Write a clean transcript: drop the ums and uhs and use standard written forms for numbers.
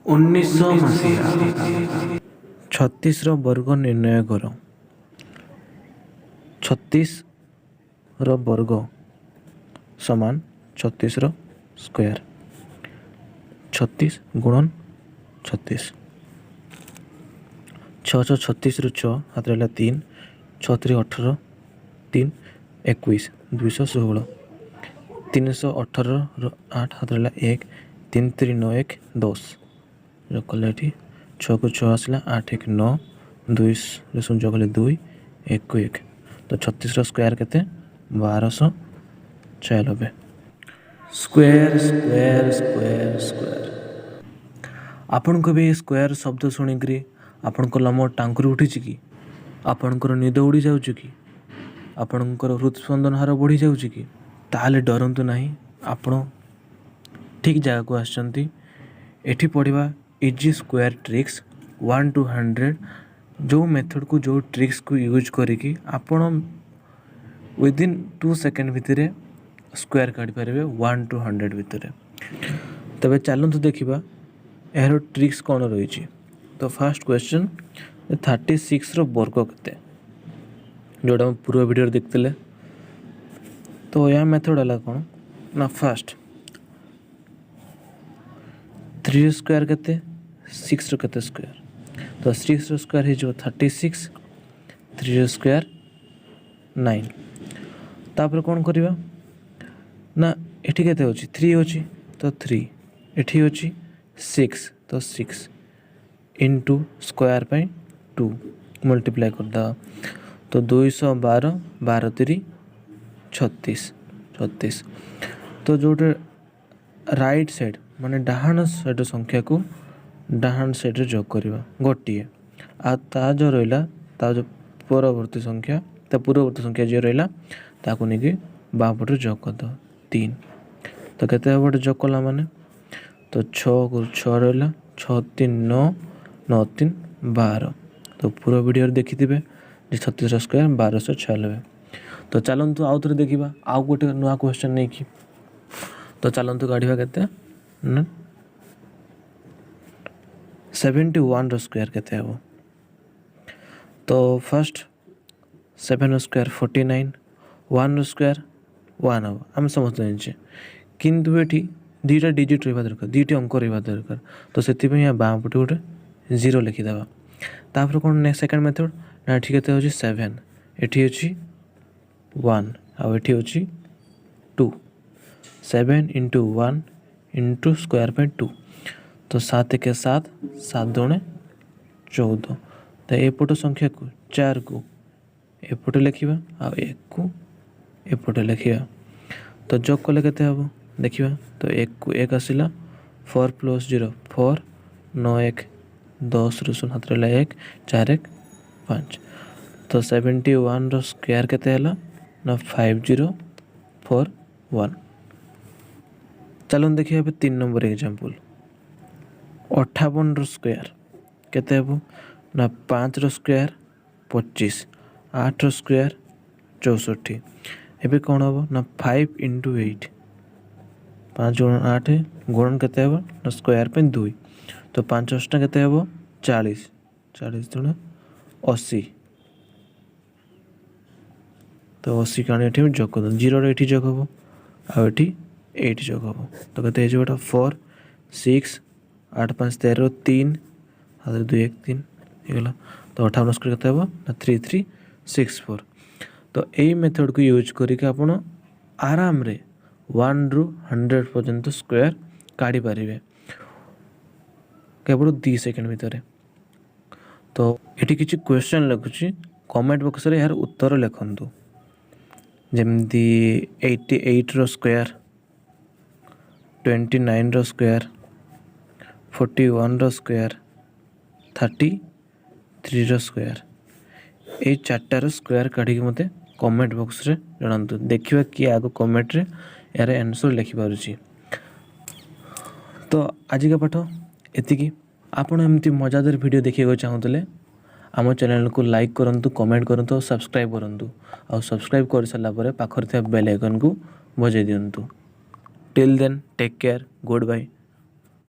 1900 छत्तीस वर्ग निर्णय कर। 36 वर्ग समान 36 स्क्वायर। 36 गुणन 36 छः 36 रु 6 हाथ रहा 3 6 3 18 3 21 216 318 8 हाथ रहा 1 3 3 9 1 10 जो कले 6 को 6 आसला 8 1 9 2 जो कले 2 1 को 1 तो 36 स्क्वायर केते 1296 स्क्वायर स्क्वायर स्क्वायर स्क्वायर आपण को भी स्क्वायर शब्द शुणिकी आपण को लम टांकुरी उठी कि आपणकर निद उड़ी जाऊँ कि आपणकर हृदस्पंदन हार बढ़ी जाऊँ कि ताले डरंतु नहीं आपण ठीक जगह को आसचंती। एठी पढ़िबा इजी स्क्वायर ट्रिक्स 1 to 100 जो मेथड को जो ट्रिक्स को यूज करिकी आपण विदिन 2 सेकेंड भितर स्क्वायर काढ़ी पारे 1 to 100 भितर। तबे चलतु देखा यार ट्रिक्स कौन रही। तो फास्ट क्वेश्चन 36 वर्ग केते जोटा पूर्व वीडियो देखते तो यह मेथड है कौन ना फास्ट 3 स्क्वायर केते 6 केते स्क्वायर तो 6 स्क्वायर हो 36 3 स्क्वायर 9 तापर कौन करवा ना एठी केते होची 3 होची तो 3 एठी होची 6 तो 6 इंटू स्क्वायर पे 2 मल्टीप्लाई करदा तो 212 12 3 36 36 तो जो राइट साइड माने डाहाण साइड संख्या को डाहाण साइड रे जोग करवा गोटे आ ता जो रहिला ता जो पूर्ववर्ती संख्या जो रहिला ताको नेकी बापटे जोग कर दो 3 तो केते बटे जोग कला माने तो 6 को 6 रहिला 6 3 9 9 3 12 तो पूरा वीडियो देखी 36 स्क्वायर 1296। तो चलतु आउ थे देखा आउ गोटे नुआ क्वेश्चन नहीं कि तो चलतु काढ़ा के 71 स्क्वायर केते हेबो तो फर्स्ट 7 स्क्वायर 49 1 स्क्वायर 1 हम आम समस्त जाने किंतु ये दुईटा डिजिट रहा दरकार दुईटी अंक रहा दरकार तो से बाँ पटे गोटे 0 लिखिदेवा। तापर कौन नेक्स्ट सेकेंड मेथड ना ये केते होची 7 एठी होची 1 आउ एठी होची 2 7 इंटू 1 इंटू स्क्वायर पे 2 तो 7 के 7 7 दूणे 14 तो एपट संख्या को 4 को एपटे लिखा आ 1 को एपटे लिखा तो जोग कले केते हबो देखिबा तो 1 को 1 आसिला 4 + 0 4 9 1 10 रुसुन हाथ रहा 1 4 1 5 तो 71 स्क्वायर केते हैला ना 5041। चलो देखिए 3 नंबर एग्जांपल 58 स्क्वायर केते हेबो ना 5 स्क्वायर 25 8 स्क्वायर 64 एबे कौन हम ना 5 इंटू 8 5 गुण 8 गुणन केते हेबो ना स्क्वायर पे 2 तो 5 अष्टा केते हेबो 40 40 गुण 80 तो 80 काणी एठी जोग कर 0 एठी जोग हेबो आ एठी 8 जोग हेबो तो केते हे जेटा 4 6 8 5 13 3 हाथ 2 1 3 हेगला तो 58 स्क्वायर केते हेबो ना 3364। तो यही मेथड को यूज करके आपण आराम रे 1 रू 100 पर्यंत स्क्वायर काढ़ी पारे केवल 2 सेकेंड भितर। तो ये किसी क्वेश्चन लिखुची कमेंट बॉक्स रे यार उत्तर लिखंतु जमती 88 स्क्वायर 29 स्क्वायर 41 स्क्वायर 33 स्क्वायर ये 4टार स्क्वायर काढ़ी मते कमेंट बॉक्स रे जणांतु देखिबा कि आगो कमेंट रे यार आंसर लिखि पारुची। तो आज का पाठ एतिकी आपण एमती मजादार वीडियो देखिएको चाहूतले आम चैनल को लाइक करंतु कमेंट करंतु सब्सक्राइब करंतु आ सब्सक्राइब कर सारा पर पाखर बेल आइकन को बजाई दिंतु। Till then take care good bye.